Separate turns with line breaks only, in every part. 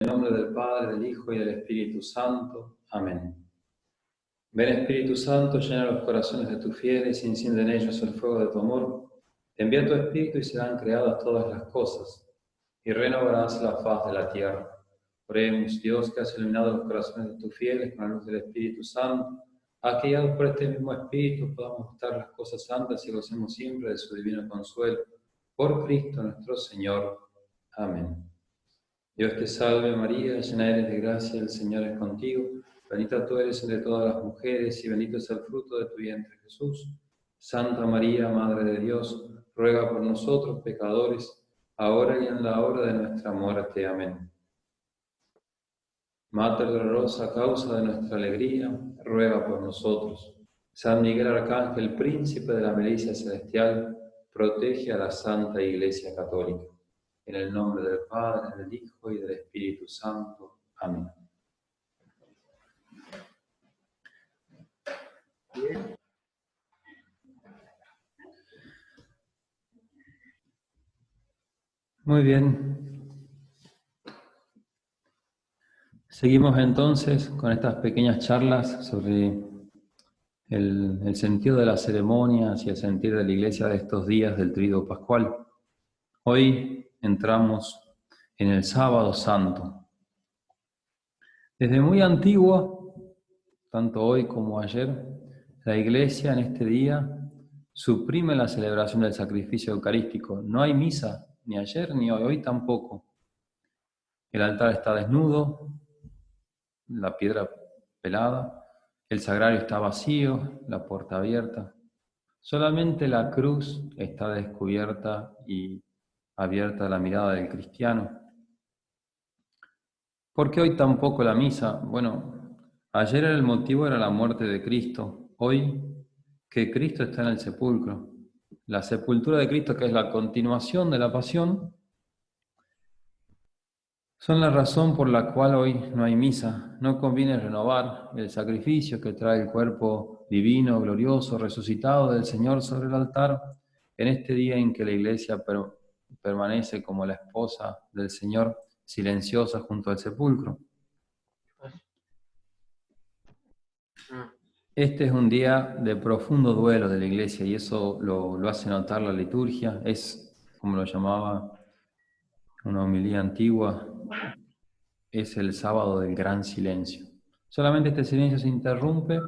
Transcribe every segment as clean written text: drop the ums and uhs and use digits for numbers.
En el nombre del Padre, del Hijo y del Espíritu Santo. Amén. Ven Espíritu Santo, llena los corazones de tus fieles y enciende en ellos el fuego de tu amor. Envía tu Espíritu y serán creadas todas las cosas, y renovarás la faz de la tierra. Oremos, Dios, que has iluminado los corazones de tus fieles con la luz del Espíritu Santo, haz que guiados por este mismo Espíritu podamos gustar las cosas santas y gocemos siempre de su divino consuelo. Por Cristo nuestro Señor. Amén. Dios te salve María, llena eres de gracia, el Señor es contigo. Bendita tú eres entre todas las mujeres y bendito es el fruto de tu vientre Jesús. Santa María, Madre de Dios, ruega por nosotros pecadores, ahora y en la hora de nuestra muerte. Amén. Mater dolorosa, causa de nuestra alegría, ruega por nosotros. San Miguel Arcángel, príncipe de la milicia celestial, protege a la Santa Iglesia Católica. En el nombre del Padre, del Hijo y del Espíritu Santo. Amén. Muy bien. Seguimos entonces con estas pequeñas charlas sobre el sentido de las ceremonias y el sentido de la Iglesia de estos días del Tríodo Pascual. Hoy entramos en el Sábado Santo. Desde muy antiguo, tanto hoy como ayer, la Iglesia en este día suprime la celebración del sacrificio eucarístico. No hay misa, ni ayer ni hoy tampoco. El altar está desnudo, la piedra pelada, el sagrario está vacío, la puerta abierta. Solamente la cruz está descubierta y abierta a la mirada del cristiano. ¿Por qué hoy tampoco la misa? Bueno, ayer el motivo era la muerte de Cristo. Hoy, que Cristo está en el sepulcro. La sepultura de Cristo, que es la continuación de la pasión, son la razón por la cual hoy no hay misa. No conviene renovar el sacrificio que trae el cuerpo divino, glorioso, resucitado del Señor sobre el altar, en este día en que la Iglesia permanece como la esposa del Señor, silenciosa junto al sepulcro. Este es un día de profundo duelo de la Iglesia y eso lo hace notar la liturgia. Es, como lo llamaba una homilía antigua, es el sábado del gran silencio. Solamente este silencio se interrumpe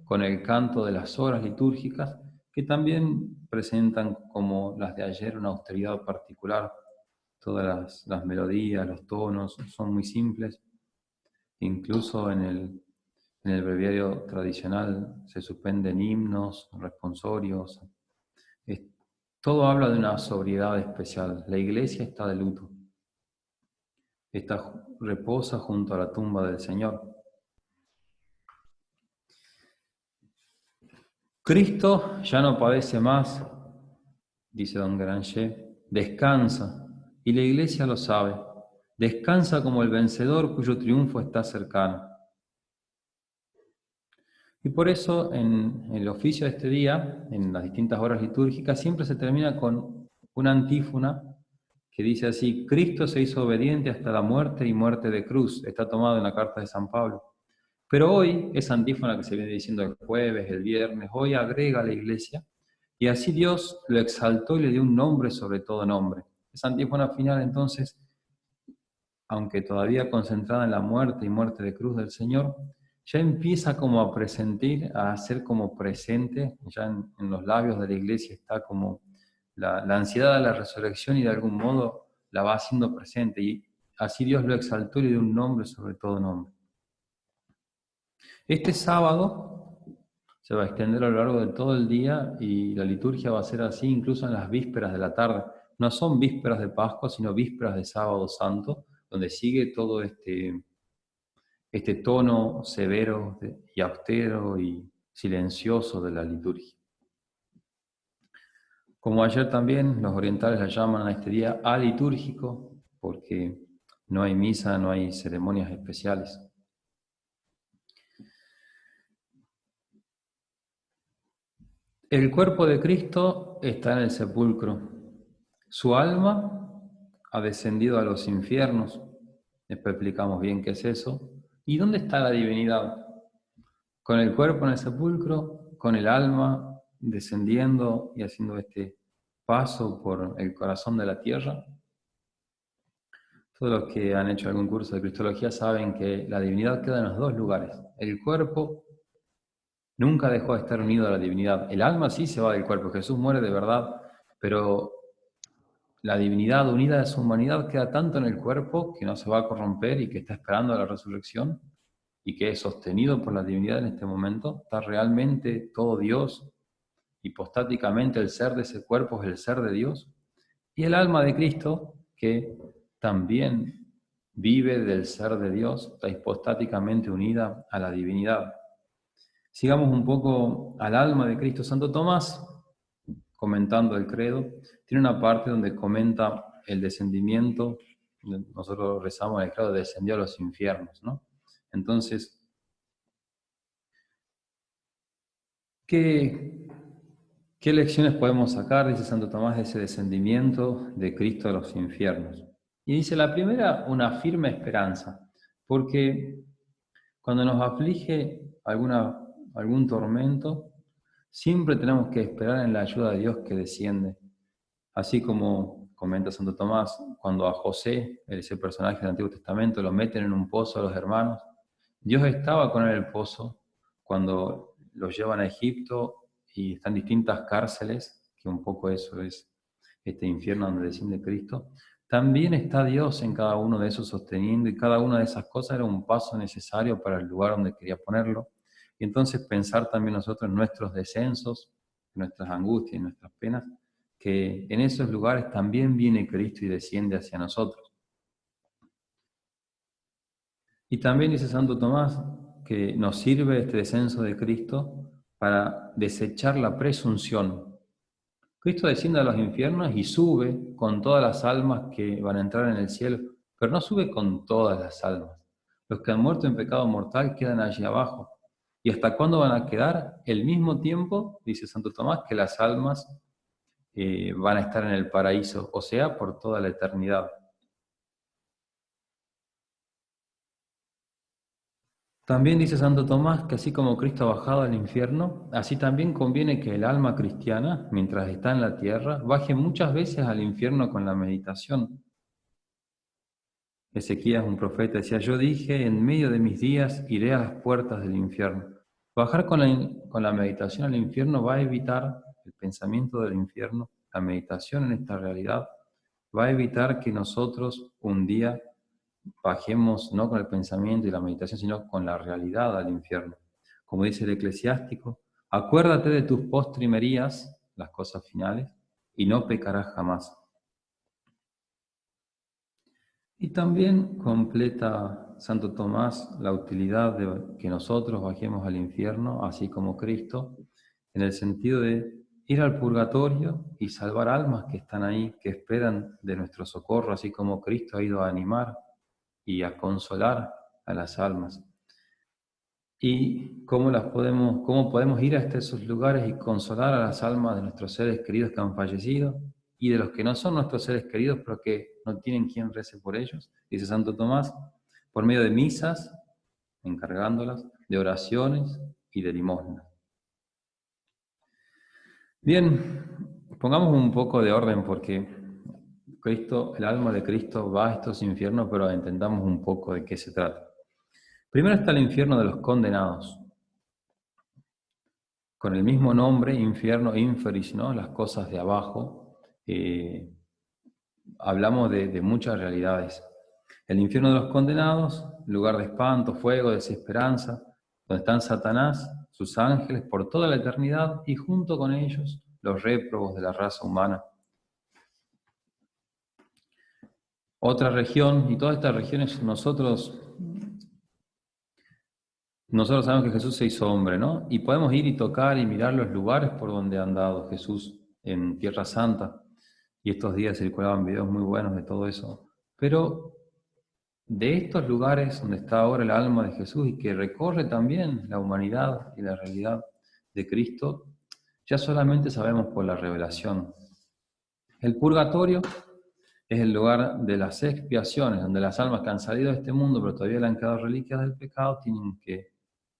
con el canto de las horas litúrgicas, que también presentan, como las de ayer, una austeridad particular. Todas las melodías, los tonos son muy simples. Incluso en el breviario tradicional se suspenden himnos, responsorios. Todo habla de una sobriedad especial. La Iglesia está de luto. Reposa junto a la tumba del Señor. Cristo ya no padece más, dice don Granger, descansa, y la Iglesia lo sabe. Descansa como el vencedor cuyo triunfo está cercano. Y por eso en el oficio de este día, en las distintas horas litúrgicas, siempre se termina con una antífona que dice así: Cristo se hizo obediente hasta la muerte y muerte de cruz. Está tomado en la carta de San Pablo. Pero hoy, esa antífona que se viene diciendo el jueves, el viernes, hoy agrega a la Iglesia, y así Dios lo exaltó y le dio un nombre sobre todo nombre. Esa antífona final, entonces, aunque todavía concentrada en la muerte y muerte de cruz del Señor, ya empieza como a presentir, a hacer como presente, ya en los labios de la Iglesia está como la ansiedad de la resurrección y de algún modo la va haciendo presente, y así Dios lo exaltó y le dio un nombre sobre todo nombre. Este sábado se va a extender a lo largo de todo el día y la liturgia va a ser así incluso en las vísperas de la tarde. No son vísperas de Pascua, sino vísperas de Sábado Santo, donde sigue todo este tono severo y austero y silencioso de la liturgia. Como ayer también, los orientales la llaman a este día alitúrgico, porque no hay misa, no hay ceremonias especiales. El cuerpo de Cristo está en el sepulcro. Su alma ha descendido a los infiernos. Después explicamos bien qué es eso. ¿Y dónde está la divinidad? Con el cuerpo en el sepulcro, con el alma descendiendo y haciendo este paso por el corazón de la tierra. Todos los que han hecho algún curso de Cristología saben que la divinidad queda en los dos lugares. El cuerpo nunca dejó de estar unido a la divinidad. El alma sí se va del cuerpo. Jesús muere de verdad, pero la divinidad unida a su humanidad queda tanto en el cuerpo que no se va a corromper y que está esperando a la resurrección y que es sostenido por la divinidad en este momento. Está realmente todo Dios, hipostáticamente el ser de ese cuerpo es el ser de Dios. Y el alma de Cristo, que también vive del ser de Dios, está hipostáticamente unida a la divinidad. Sigamos un poco al alma de Cristo. Santo Tomás, comentando el credo, tiene una parte donde comenta el descendimiento. Nosotros rezamos el credo, descendió a los infiernos, ¿no? Entonces, ¿qué lecciones podemos sacar, dice Santo Tomás, de ese descendimiento de Cristo a los infiernos? Y dice, la primera, una firme esperanza, porque cuando nos aflige algún tormento, siempre tenemos que esperar en la ayuda de Dios que desciende. Así como comenta Santo Tomás, cuando a José, ese personaje del Antiguo Testamento, lo meten en un pozo a los hermanos, Dios estaba con él en el pozo cuando los llevan a Egipto y están en distintas cárceles, que un poco eso es este infierno donde desciende Cristo. También está Dios en cada uno de esos sosteniendo, y cada una de esas cosas era un paso necesario para el lugar donde quería ponerlo. Y entonces pensar también nosotros en nuestros descensos, en nuestras angustias y nuestras penas, que en esos lugares también viene Cristo y desciende hacia nosotros. Y también dice Santo Tomás que nos sirve este descenso de Cristo para desechar la presunción. Cristo desciende a los infiernos y sube con todas las almas que van a entrar en el cielo, pero no sube con todas las almas. Los que han muerto en pecado mortal quedan allí abajo. ¿Y hasta cuándo van a quedar? El mismo tiempo, dice Santo Tomás, que las almas van a estar en el paraíso, o sea, por toda la eternidad. También dice Santo Tomás que así como Cristo ha bajado al infierno, así también conviene que el alma cristiana, mientras está en la tierra, baje muchas veces al infierno con la meditación. Ezequías, un profeta, decía, yo dije, en medio de mis días iré a las puertas del infierno. Bajar con la meditación al infierno va a evitar el pensamiento del infierno, la meditación en esta realidad, va a evitar que nosotros un día bajemos no con el pensamiento y la meditación, sino con la realidad al infierno. Como dice el eclesiástico, acuérdate de tus postrimerías, las cosas finales, y no pecarás jamás. Y también completa Santo Tomás la utilidad de que nosotros bajemos al infierno, así como Cristo, en el sentido de ir al purgatorio y salvar almas que están ahí, que esperan de nuestro socorro, así como Cristo ha ido a animar y a consolar a las almas. ¿Y cómo podemos ir hasta esos lugares y consolar a las almas de nuestros seres queridos que han fallecido y de los que no son nuestros seres queridos pero que no tienen quien rece por ellos? Dice Santo Tomás, por medio de misas, encargándolas, de oraciones y de limosnas. Bien, pongamos un poco de orden porque Cristo, el alma de Cristo va a estos infiernos, pero entendamos un poco de qué se trata. Primero está el infierno de los condenados, con el mismo nombre, infierno, inferis, ¿no? Las cosas de abajo. Hablamos de muchas realidades. El infierno de los condenados, lugar de espanto, fuego, desesperanza, donde están Satanás, sus ángeles por toda la eternidad y junto con ellos los réprobos de la raza humana. Otra región, y todas estas regiones nosotros sabemos que Jesús se hizo hombre, ¿no? Y podemos ir y tocar y mirar los lugares por donde ha andado Jesús en Tierra Santa. Y estos días circulaban videos muy buenos de todo eso. Pero de estos lugares donde está ahora el alma de Jesús y que recorre también la humanidad y la realidad de Cristo, ya solamente sabemos por la revelación. El purgatorio Es el lugar de las expiaciones, donde las almas que han salido de este mundo, pero todavía le han quedado reliquias del pecado, tienen que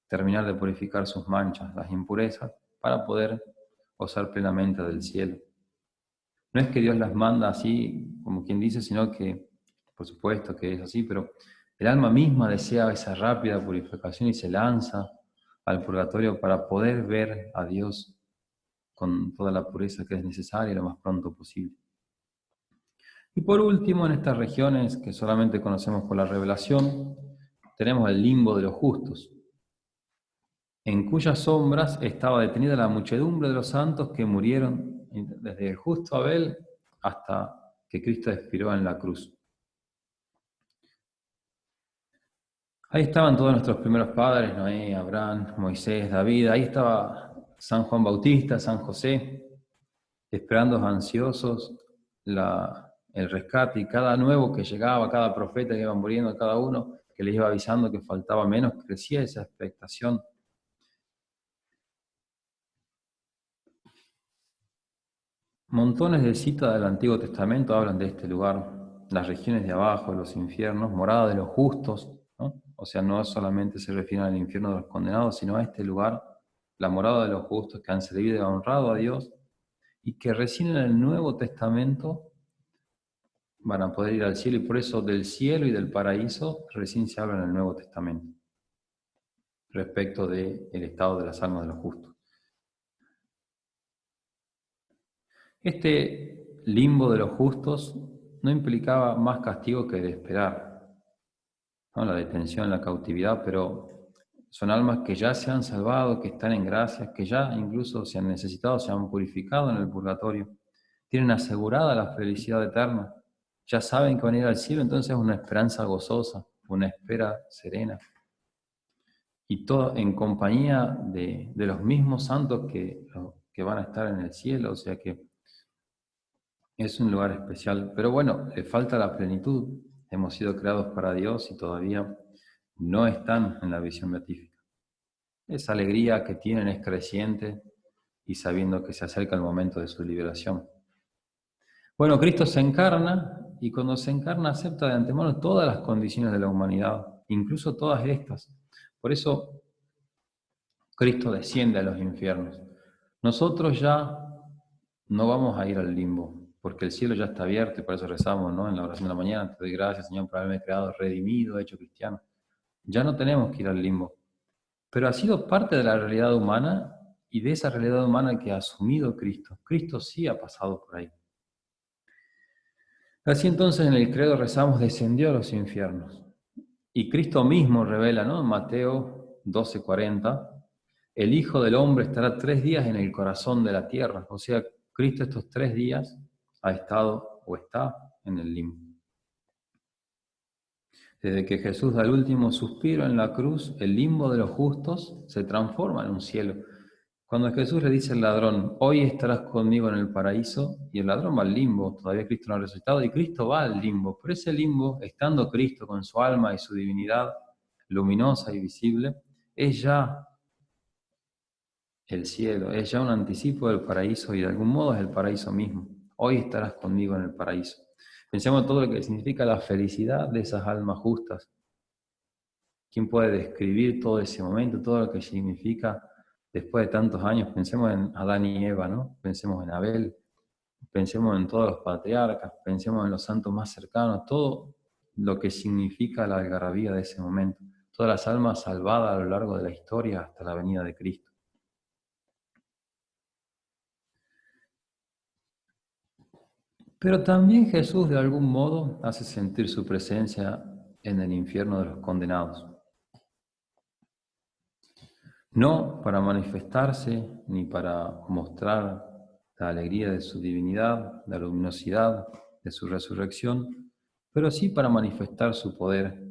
terminar de purificar sus manchas, las impurezas, para poder gozar plenamente del cielo. No es que Dios las manda así, como quien dice, sino que, por supuesto que es así, pero el alma misma desea esa rápida purificación y se lanza al purgatorio para poder ver a Dios con toda la pureza que es necesaria lo más pronto posible. Y por último, en estas regiones que solamente conocemos por la revelación, tenemos el limbo de los justos, en cuyas sombras estaba detenida la muchedumbre de los santos que murieron desde el justo Abel hasta que Cristo expiró en la cruz. Ahí estaban todos nuestros primeros padres, Noé, Abraham, Moisés, David, ahí estaba San Juan Bautista, San José, esperando ansiosos el rescate, y cada nuevo que llegaba, cada profeta que iba muriendo, cada uno que les iba avisando que faltaba menos, crecía esa expectación. Montones de citas del Antiguo Testamento hablan de este lugar, las regiones de abajo, los infiernos, morada de los justos, ¿no? O sea, no solamente se refieren al infierno de los condenados, sino a este lugar, la morada de los justos que han servido y honrado a Dios, y que recién en el Nuevo Testamento van a poder ir al cielo, y por eso del cielo y del paraíso recién se habla en el Nuevo Testamento, respecto del estado de las almas de los justos. Este limbo de los justos no implicaba más castigo que de esperar, ¿no? La detención, la cautividad, pero son almas que ya se han salvado, que están en gracia, que ya incluso se han necesitado, se han purificado en el purgatorio, tienen asegurada la felicidad eterna, ya saben que van a ir al cielo, entonces es una esperanza gozosa, una espera serena. Y todo en compañía de los mismos santos que van a estar en el cielo, o sea que es un lugar especial. Pero bueno, le falta la plenitud. Hemos sido creados para Dios y todavía no están en la visión beatífica. Esa alegría que tienen es creciente y sabiendo que se acerca el momento de su liberación. Bueno, Cristo se encarna y cuando se encarna acepta de antemano todas las condiciones de la humanidad, incluso todas estas. Por eso Cristo desciende a los infiernos. Nosotros ya no vamos a ir al limbo, porque el cielo ya está abierto y por eso rezamos, ¿no? En la oración de la mañana, te doy gracias, Señor, por haberme creado, redimido, hecho cristiano. Ya no tenemos que ir al limbo, pero ha sido parte de la realidad humana y de esa realidad humana que ha asumido Cristo. Cristo sí ha pasado por ahí. Así entonces en el credo rezamos, descendió a los infiernos. Y Cristo mismo revela, ¿no? En Mateo 12:40, el Hijo del Hombre estará 3 días en el corazón de la tierra. O sea, Cristo estos 3 días ha estado o está en el limbo. Desde que Jesús da el último suspiro en la cruz, el limbo de los justos se transforma en un cielo. Cuando Jesús le dice al ladrón, hoy estarás conmigo en el paraíso, y el ladrón va al limbo, todavía Cristo no ha resucitado, y Cristo va al limbo. Pero ese limbo, estando Cristo con su alma y su divinidad luminosa y visible, es ya el cielo, es ya un anticipo del paraíso y de algún modo es el paraíso mismo. Hoy estarás conmigo en el paraíso. Pensemos en todo lo que significa la felicidad de esas almas justas. ¿Quién puede describir todo ese momento, todo lo que significa después de tantos años? Pensemos en Adán y Eva, ¿no? Pensemos en Abel, pensemos en todos los patriarcas, pensemos en los santos más cercanos, todo lo que significa la algarabía de ese momento, todas las almas salvadas a lo largo de la historia hasta la venida de Cristo. Pero también Jesús de algún modo hace sentir su presencia en el infierno de los condenados. No para manifestarse ni para mostrar la alegría de su divinidad, la luminosidad de su resurrección, pero sí para manifestar su poder.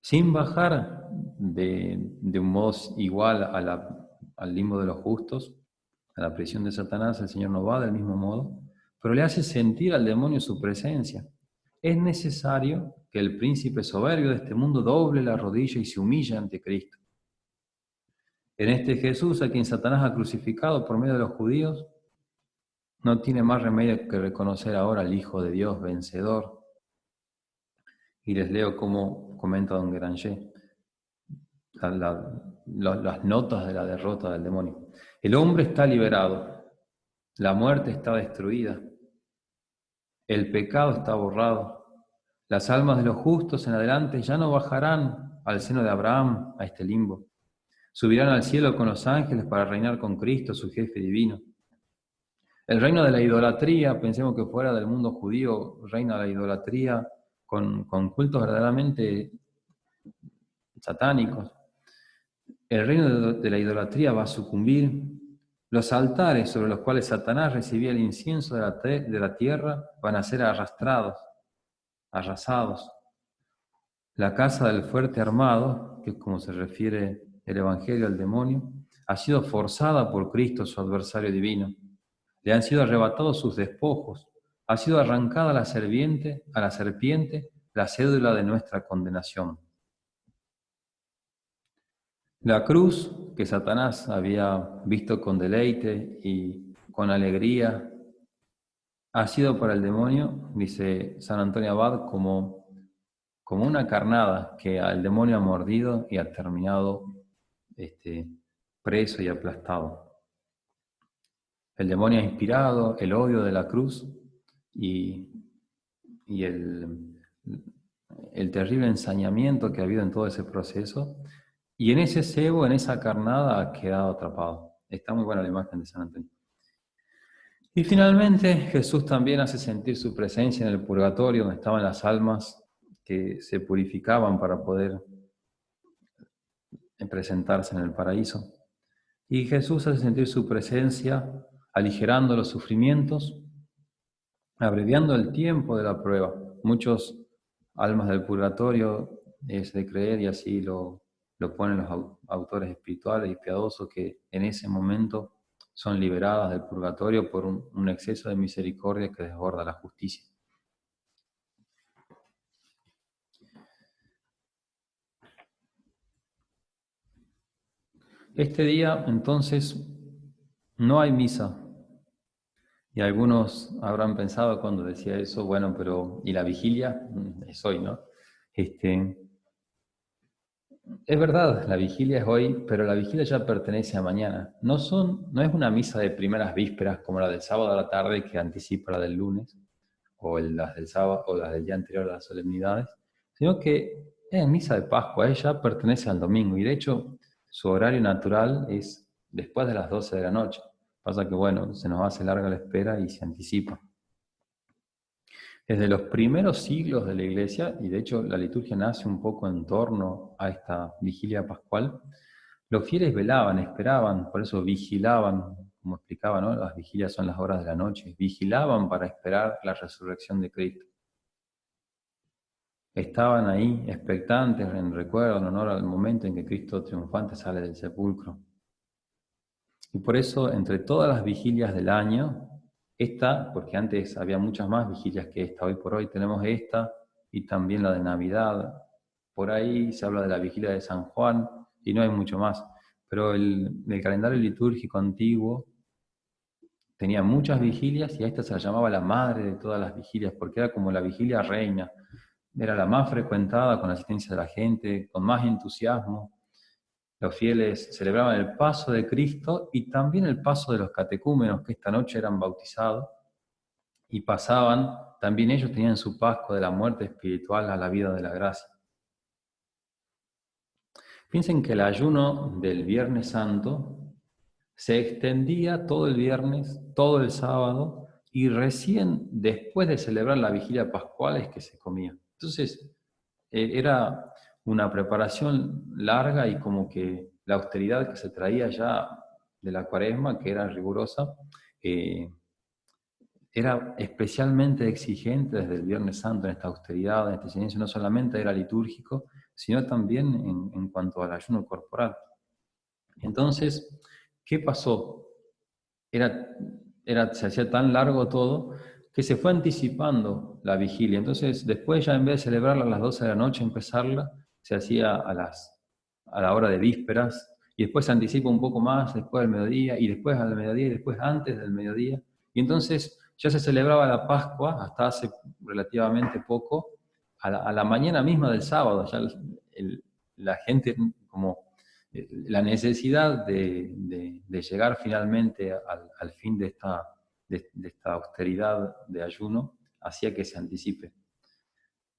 Sin bajar de un modo igual al limbo de los justos, a la prisión de Satanás, el Señor no va del mismo modo, pero le hace sentir al demonio su presencia. Es necesario que el príncipe soberbio de este mundo doble la rodilla y se humille ante Cristo. En este Jesús, a quien Satanás ha crucificado por medio de los judíos, no tiene más remedio que reconocer ahora al Hijo de Dios vencedor. Y les leo cómo comenta don Granger las notas de la derrota del demonio. El hombre está liberado, la muerte está destruida, el pecado está borrado, las almas de los justos en adelante ya no bajarán al seno de Abraham, a este limbo. Subirán al cielo con los ángeles para reinar con Cristo, su jefe divino. El reino de la idolatría, pensemos que fuera del mundo judío reina la idolatría con cultos verdaderamente satánicos. El reino de la idolatría va a sucumbir. Los altares sobre los cuales Satanás recibía el incienso de la tierra van a ser arrastrados, arrasados. La casa del fuerte armado, que es como se refiere el Evangelio al demonio, ha sido forzada por Cristo, su adversario divino. Le han sido arrebatados sus despojos. Ha sido arrancada a la serpiente la cédula de nuestra condenación. La cruz que Satanás había visto con deleite y con alegría ha sido para el demonio, dice San Antonio Abad, como una carnada que al demonio ha mordido y ha terminado preso y aplastado. El demonio ha inspirado el odio de la cruz y el terrible ensañamiento que ha habido en todo ese proceso. Y en ese cebo, en esa carnada, ha quedado atrapado. Está muy buena la imagen de San Antonio. Y finalmente Jesús también hace sentir su presencia en el purgatorio, donde estaban las almas que se purificaban para poder presentarse en el paraíso. Y Jesús hace sentir su presencia, aligerando los sufrimientos, abreviando el tiempo de la prueba. Muchos almas del purgatorio es de creer, y así lo ponen los autores espirituales y piadosos, que en ese momento son liberadas del purgatorio por un exceso de misericordia que desborda la justicia. Este día, entonces, no hay misa. Y algunos habrán pensado cuando decía eso, bueno, pero ¿y la vigilia? Es hoy, ¿no? Es verdad, la vigilia es hoy, pero la vigilia ya pertenece a mañana. No es una misa de primeras vísperas como la del sábado a la tarde que anticipa la del lunes, o las del sábado, o las del día anterior a las solemnidades, sino que es misa de Pascua, ella pertenece al domingo, y de hecho su horario natural es después de las 12 de la noche. Pasa que, bueno, se nos hace larga la espera y se anticipa. Desde los primeros siglos de la Iglesia, y de hecho la liturgia nace un poco en torno a esta vigilia pascual, los fieles velaban, esperaban, por eso vigilaban, como explicaba, ¿no? Las vigilias son las horas de la noche, vigilaban para esperar la resurrección de Cristo. Estaban ahí expectantes, en recuerdo, en honor al momento en que Cristo triunfante sale del sepulcro. Y por eso, entre todas las vigilias del año, esta, porque antes había muchas más vigilias que esta, hoy por hoy tenemos esta y también la de Navidad. Por ahí se habla de la vigilia de San Juan y no hay mucho más. Pero el calendario litúrgico antiguo tenía muchas vigilias y a esta se la llamaba la madre de todas las vigilias, porque era como la vigilia reina. Era la más frecuentada, con la asistencia de la gente, con más entusiasmo. Los fieles celebraban el paso de Cristo y también el paso de los catecúmenos, que esta noche eran bautizados, y pasaban, también ellos tenían su Pascua de la muerte espiritual a la vida de la gracia. Piensen que el ayuno del Viernes Santo se extendía todo el viernes, todo el sábado, y recién después de celebrar la vigilia pascual es que se comía. Entonces, era una preparación larga, y como que la austeridad que se traía ya de la Cuaresma, que era rigurosa, era especialmente exigente desde el Viernes Santo en esta austeridad, en este silencio. No solamente era litúrgico, sino también en cuanto al ayuno corporal. Entonces, ¿qué pasó? Se hacía tan largo todo que se fue anticipando la vigilia. Entonces, después, ya en vez de celebrarla a las 12 de la noche, empezarla, se hacía a la hora de vísperas, y después se anticipa un poco más, después del mediodía, y después al mediodía, y después antes del mediodía, Y entonces ya se celebraba la Pascua hasta hace relativamente poco, a la mañana misma del sábado, ya la gente como la necesidad de llegar finalmente al fin de esta austeridad de ayuno hacía que se anticipe.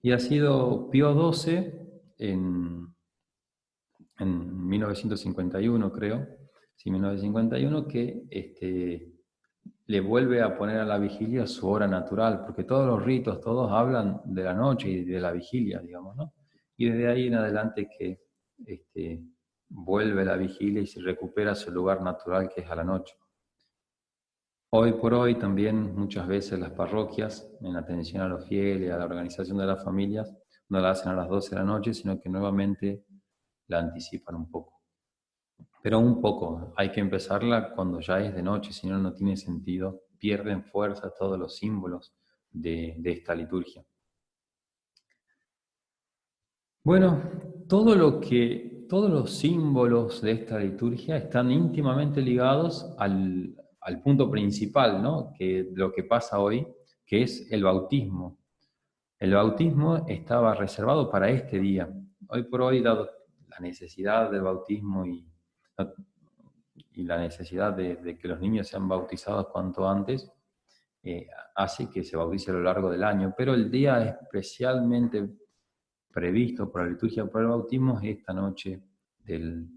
Y ha sido Pío XII en 1951, creo, sí, 1951, que le vuelve a poner a la vigilia su hora natural, porque todos los ritos, todos hablan de la noche y de la vigilia, digamos, ¿no? Y desde ahí en adelante que vuelve la vigilia y se recupera su lugar natural, que es a la noche. Hoy por hoy también muchas veces las parroquias, en atención a los fieles, a la organización de las familias, no la hacen a las 12 de la noche, sino que nuevamente la anticipan un poco. Pero un poco, hay que empezarla cuando ya es de noche, si no, no tiene sentido, pierden fuerza todos los símbolos de esta liturgia. Bueno, todos los símbolos de esta liturgia están íntimamente ligados al punto principal, ¿no? Que lo que pasa hoy, que es el bautismo. El bautismo estaba reservado para este día. Hoy por hoy, dado la necesidad del bautismo y la necesidad de que los niños sean bautizados cuanto antes, hace que se bautice a lo largo del año. Pero el día especialmente previsto por la liturgia para el bautismo es esta noche del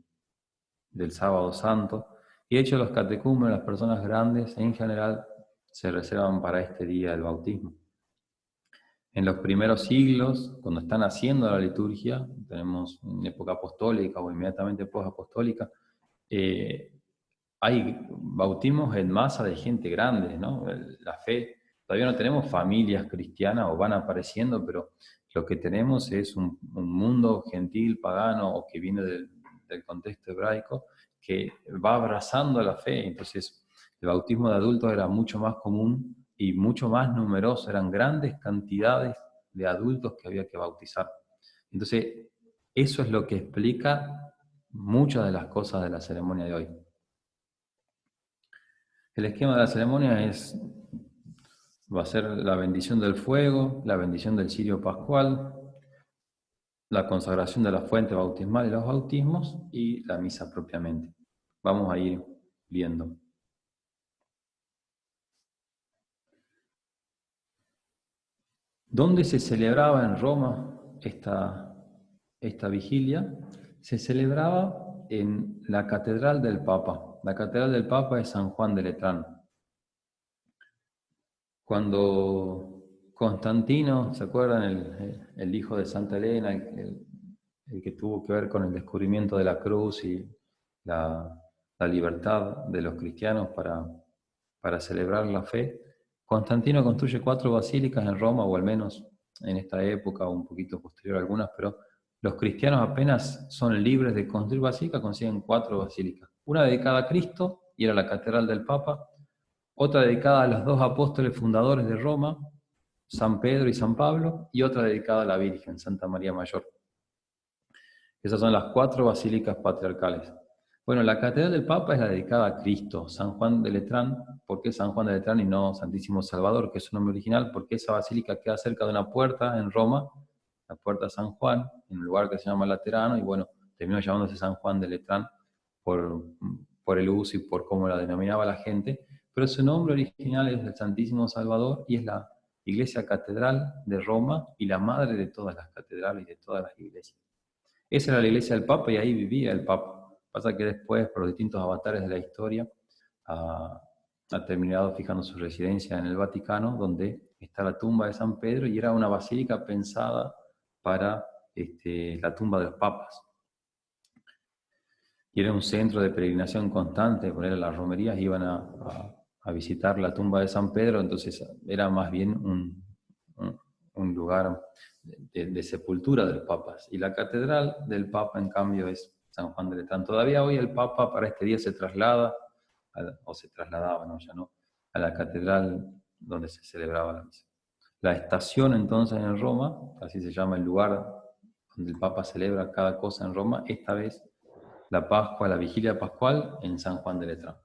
sábado santo. Y de hecho los catecúmenos, las personas grandes en general, se reservan para este día el bautismo. En los primeros siglos, cuando están haciendo la liturgia, tenemos en época apostólica o inmediatamente post-apostólica, hay bautismos en masa de gente grande, ¿no? La fe, todavía no tenemos familias cristianas o van apareciendo, pero lo que tenemos es un mundo gentil, pagano o que viene del contexto hebraico que va abrazando la fe. Entonces, el bautismo de adultos era mucho más común y mucho más numeroso, eran grandes cantidades de adultos que había que bautizar. Entonces, eso es lo que explica muchas de las cosas de la ceremonia de hoy. El esquema de la ceremonia va a ser la bendición del fuego, la bendición del cirio pascual, la consagración de la fuente bautismal y los bautismos y la misa propiamente. Vamos a ir viendo. ¿Dónde se celebraba en Roma esta vigilia? Se celebraba en la Catedral del Papa. La Catedral del Papa es San Juan de Letrán. Cuando Constantino, ¿se acuerdan? El hijo de Santa Elena, el que tuvo que ver con el descubrimiento de la cruz y la libertad de los cristianos para celebrar la fe. Constantino construye 4 basílicas en Roma, o al menos en esta época, o un poquito posterior a algunas, pero los cristianos apenas son libres de construir basílicas, consiguen 4 basílicas. Una dedicada a Cristo, y era la Catedral del Papa, otra dedicada a los 2 apóstoles fundadores de Roma, San Pedro y San Pablo, y otra dedicada a la Virgen, Santa María Mayor. Esas son las 4 basílicas patriarcales. Bueno, la Catedral del Papa es la dedicada a Cristo, San Juan de Letrán. ¿Por qué San Juan de Letrán y no Santísimo Salvador, que es su nombre original? Porque esa basílica queda cerca de una puerta en Roma, la puerta de San Juan, en un lugar que se llama Laterano, y bueno, terminó llamándose San Juan de Letrán por el uso y por cómo la denominaba la gente, pero su nombre original es el Santísimo Salvador y es la iglesia catedral de Roma y la madre de todas las catedrales y de todas las iglesias. Esa era la iglesia del Papa y ahí vivía el Papa. Pasa que después, por los distintos avatares de la historia, ha terminado fijando su residencia en el Vaticano, donde está la tumba de San Pedro, y era una basílica pensada para la tumba de los papas. Y era un centro de peregrinación constante, por las romerías iban a visitar la tumba de San Pedro, entonces era más bien un lugar de sepultura de los papas. Y la catedral del Papa, en cambio, es San Juan de Letrán. Todavía hoy el Papa para este día se traslada, o se trasladaba, ¿no? Ya no, a la catedral donde se celebraba la misa. La estación entonces en Roma, así se llama el lugar donde el Papa celebra cada cosa en Roma, esta vez la Pascua, la vigilia pascual en San Juan de Letrán.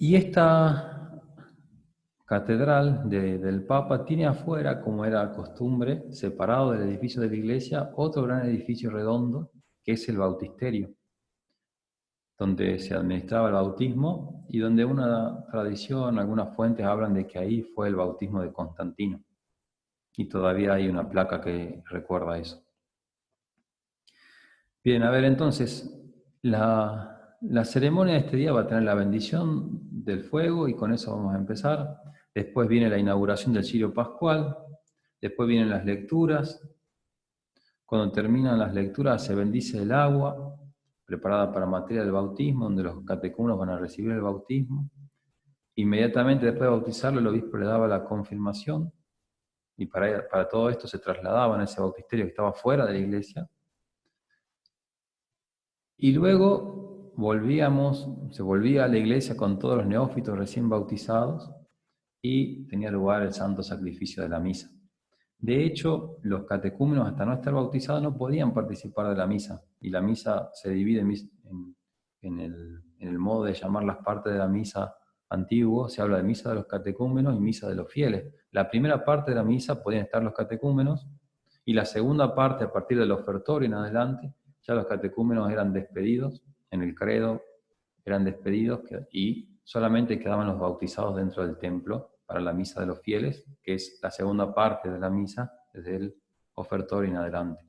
Y esta catedral del Papa tiene afuera, como era costumbre, separado del edificio de la iglesia, otro gran edificio redondo, que es el bautisterio, donde se administraba el bautismo y donde una tradición, algunas fuentes hablan de que ahí fue el bautismo de Constantino. Y todavía hay una placa que recuerda eso. Bien, a ver, entonces, la ceremonia de este día va a tener la bendición del fuego y con eso vamos a empezar. Después viene la inauguración del cirio pascual, después vienen las lecturas. Cuando terminan las lecturas se bendice el agua preparada para materia del bautismo, donde los catecúmenos van a recibir el bautismo. Inmediatamente después de bautizarlo, el obispo le daba la confirmación y para todo esto se trasladaban a ese bautisterio que estaba fuera de la iglesia. Y luego se volvía a la iglesia con todos los neófitos recién bautizados y tenía lugar el santo sacrificio de la misa. De hecho, los catecúmenos hasta no estar bautizados no podían participar de la misa, y la misa se divide en el modo de llamar las partes de la misa antiguo. Se habla de misa de los catecúmenos y misa de los fieles. La primera parte de la misa podían estar los catecúmenos, y la segunda parte, a partir del ofertorio en adelante, ya los catecúmenos eran despedidos, en el credo eran despedidos y solamente quedaban los bautizados dentro del templo para la misa de los fieles, que es la segunda parte de la misa, desde el ofertorio en adelante.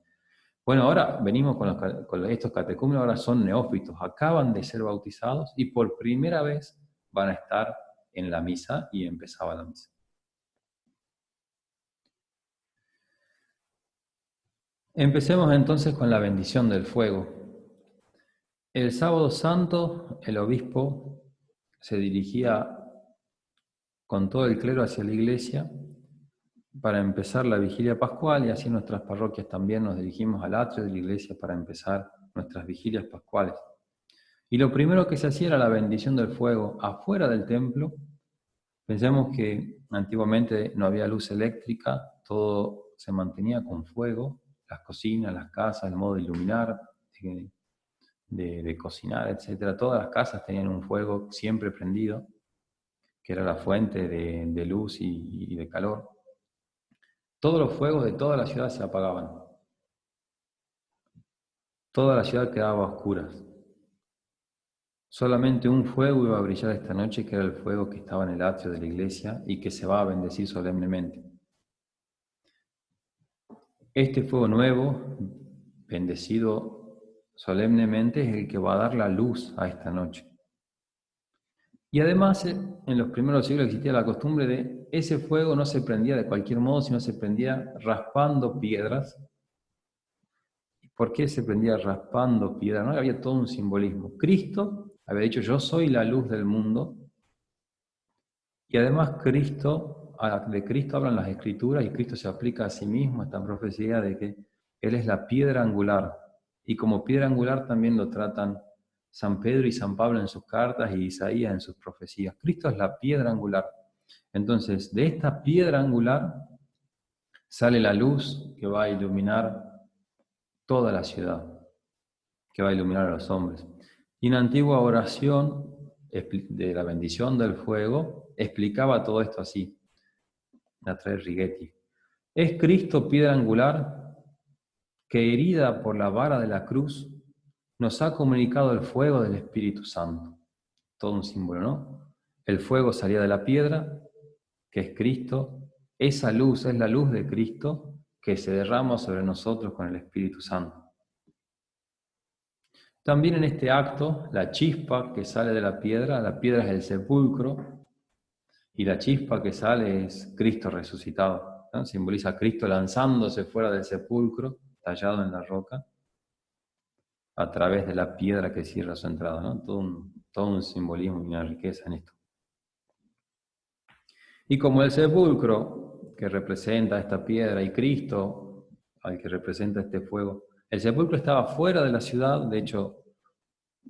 Bueno, ahora venimos con estos catecúmenos, ahora son neófitos, acaban de ser bautizados y por primera vez van a estar en la misa y empezaba la misa. Empecemos entonces con la bendición del fuego. El sábado santo, el obispo se dirigía con todo el clero hacia la iglesia para empezar la vigilia pascual, y así en nuestras parroquias también nos dirigimos al atrio de la iglesia para empezar nuestras vigilias pascuales. Y lo primero que se hacía era la bendición del fuego afuera del templo. Pensemos que antiguamente no había luz eléctrica, todo se mantenía con fuego, las cocinas, las casas, el modo de iluminar, de cocinar, etc. Todas las casas tenían un fuego siempre prendido, que era la fuente de luz y de calor. Todos los fuegos de toda la ciudad se apagaban. Toda la ciudad quedaba a oscuras. Solamente un fuego iba a brillar esta noche, que era el fuego que estaba en el atrio de la iglesia y que se va a bendecir solemnemente. Este fuego nuevo, bendecido solemnemente, es el que va a dar la luz a esta noche. Y además, en los primeros siglos existía la costumbre de ese fuego no se prendía de cualquier modo, sino se prendía raspando piedras. ¿Por qué se prendía raspando piedras? ¿No? Había todo un simbolismo. Cristo había dicho: yo soy la luz del mundo. Y además de Cristo hablan las Escrituras, y Cristo se aplica a sí mismo a esta profecía de que Él es la piedra angular. Y como piedra angular también lo tratan San Pedro y San Pablo en sus cartas y Isaías en sus profecías. Cristo es la piedra angular. Entonces, de esta piedra angular sale la luz que va a iluminar toda la ciudad, que va a iluminar a los hombres. Y una antigua oración de la bendición del fuego explicaba todo esto así, la trae Righetti. Es Cristo piedra angular que, herida por la vara de la cruz, nos ha comunicado el fuego del Espíritu Santo. Todo un símbolo, ¿no? El fuego salía de la piedra, que es Cristo. Esa luz es la luz de Cristo que se derrama sobre nosotros con el Espíritu Santo. También en este acto, la chispa que sale de la piedra es el sepulcro, y la chispa que sale es Cristo resucitado, ¿no? Simboliza a Cristo lanzándose fuera del sepulcro, tallado en la roca, a través de la piedra que cierra su entrada, ¿no? Todo un simbolismo y una riqueza en esto. Y como el sepulcro que representa esta piedra y Cristo al que representa este fuego, el sepulcro estaba fuera de la ciudad. De hecho,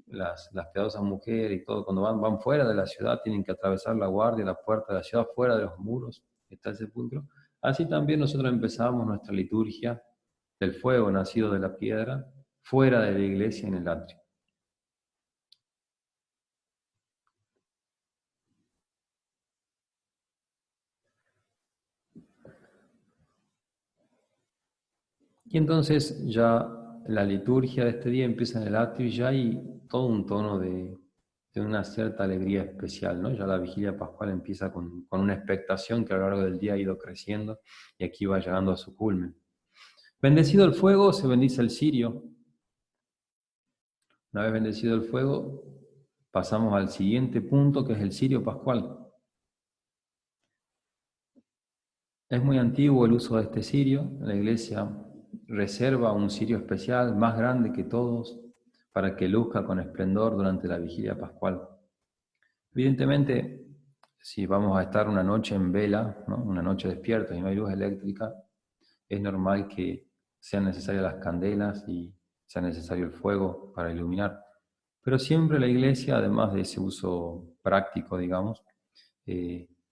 las piadosas mujeres y todo, cuando van fuera de la ciudad, tienen que atravesar la guardia, la puerta de la ciudad, fuera de los muros está el sepulcro. Así también nosotros empezamos nuestra liturgia del fuego nacido de la piedra, fuera de la iglesia, en el atrio. Y entonces ya la liturgia de este día empieza en el atrio y ya hay todo un tono de una cierta alegría especial, ¿no? Ya la vigilia pascual empieza con una expectación que a lo largo del día ha ido creciendo y aquí va llegando a su culmen. Bendecido el fuego, se bendice el cirio. Una vez bendecido el fuego, pasamos al siguiente punto, que es el cirio pascual. Es muy antiguo el uso de este cirio. La Iglesia reserva un cirio especial, más grande que todos, para que luzca con esplendor durante la vigilia pascual. Evidentemente, si vamos a estar una noche en vela, ¿no? Una noche despiertos y no hay luz eléctrica, es normal que sean necesarias las candelas y sea necesario el fuego para iluminar. Pero siempre la Iglesia, además de ese uso práctico, digamos,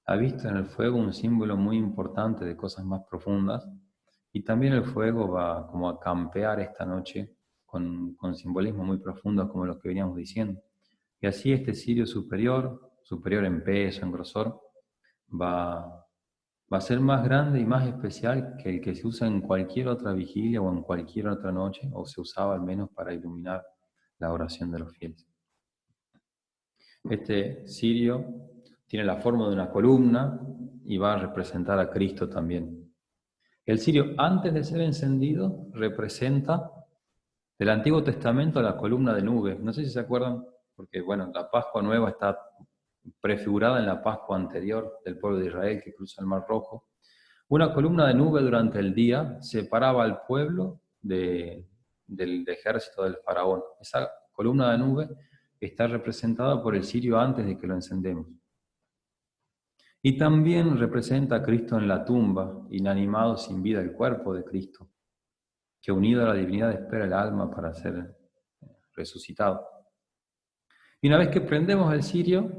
ha visto en el fuego un símbolo muy importante de cosas más profundas, y también el fuego va como a campear esta noche con simbolismos muy profundos como los que veníamos diciendo. Y así este cirio superior, superior en peso, en grosor, va a ser más grande y más especial que el que se usa en cualquier otra vigilia o en cualquier otra noche, o se usaba al menos para iluminar la oración de los fieles. Este cirio tiene la forma de una columna y va a representar a Cristo también. El cirio, antes de ser encendido, representa del Antiguo Testamento la columna de nube. No sé si se acuerdan, porque bueno, la Pascua Nueva está prefigurada en la Pascua anterior del pueblo de Israel que cruza el Mar Rojo. Una columna de nube durante el día separaba al pueblo del ejército del faraón. Esa columna de nube está representada por el cirio antes de que lo encendemos. Y también representa a Cristo en la tumba, inanimado sin vida, el cuerpo de Cristo, que unido a la divinidad espera el alma para ser resucitado. Y una vez que prendemos el cirio,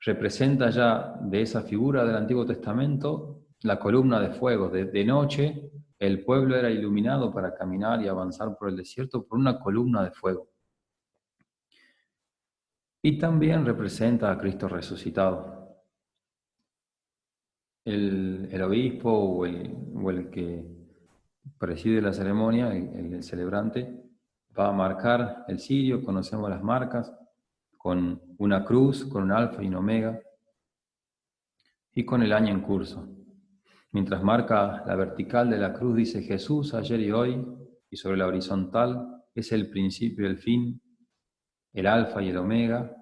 representa ya de esa figura del Antiguo Testamento la columna de fuego. De noche el pueblo era iluminado para caminar y avanzar por el desierto por una columna de fuego. Y también representa a Cristo resucitado. El obispo o el que preside la ceremonia, el celebrante, va a marcar el cirio, conocemos las marcas, con una cruz, con un alfa y un omega, y con el año en curso. Mientras marca la vertical de la cruz, dice Jesús ayer y hoy, y sobre la horizontal es el principio y el fin, el alfa y el omega,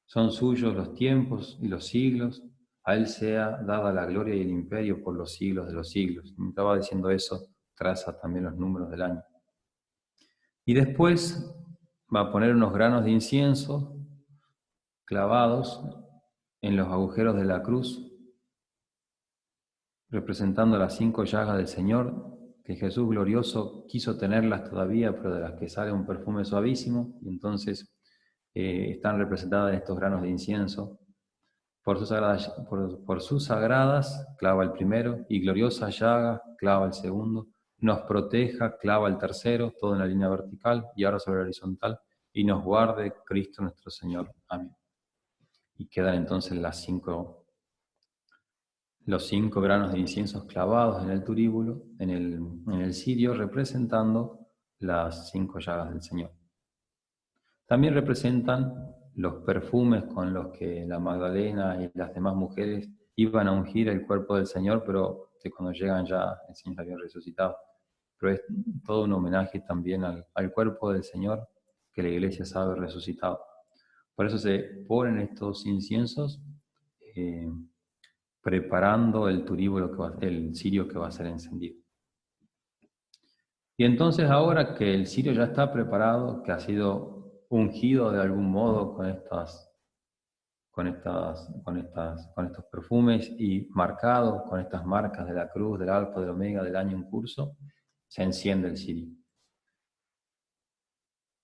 son suyos los tiempos y los siglos, a Él sea dada la gloria y el imperio por los siglos de los siglos. Mientras va diciendo eso, traza también los números del año. Y después va a poner unos granos de incienso clavados en los agujeros de la cruz, representando las 5 llagas del Señor, que Jesús glorioso quiso tenerlas todavía, pero de las que sale un perfume suavísimo, y entonces están representadas en estos granos de incienso. Por sus sagradas, clava el primero, y gloriosa llaga, clava el segundo, nos proteja, clava el tercero, todo en la línea vertical, y ahora sobre la horizontal, y nos guarde Cristo nuestro Señor. Amén. Y quedan entonces los 5 granos de incienso clavados en el turíbulo, en el cirio, representando las 5 llagas del Señor. También representan los perfumes con los que la Magdalena y las demás mujeres iban a ungir el cuerpo del Señor, pero que cuando llegan ya el Señor había resucitado. Pero es todo un homenaje también al cuerpo del Señor que la Iglesia sabe resucitado. Por eso se ponen estos inciensos preparando el turíbulo, el cirio que va a ser encendido. Y entonces ahora que el cirio ya está preparado, que ha sido ungido de algún modo con estos perfumes y marcado con estas marcas de la cruz, del alfa, del omega, del año en curso, se enciende el cirio.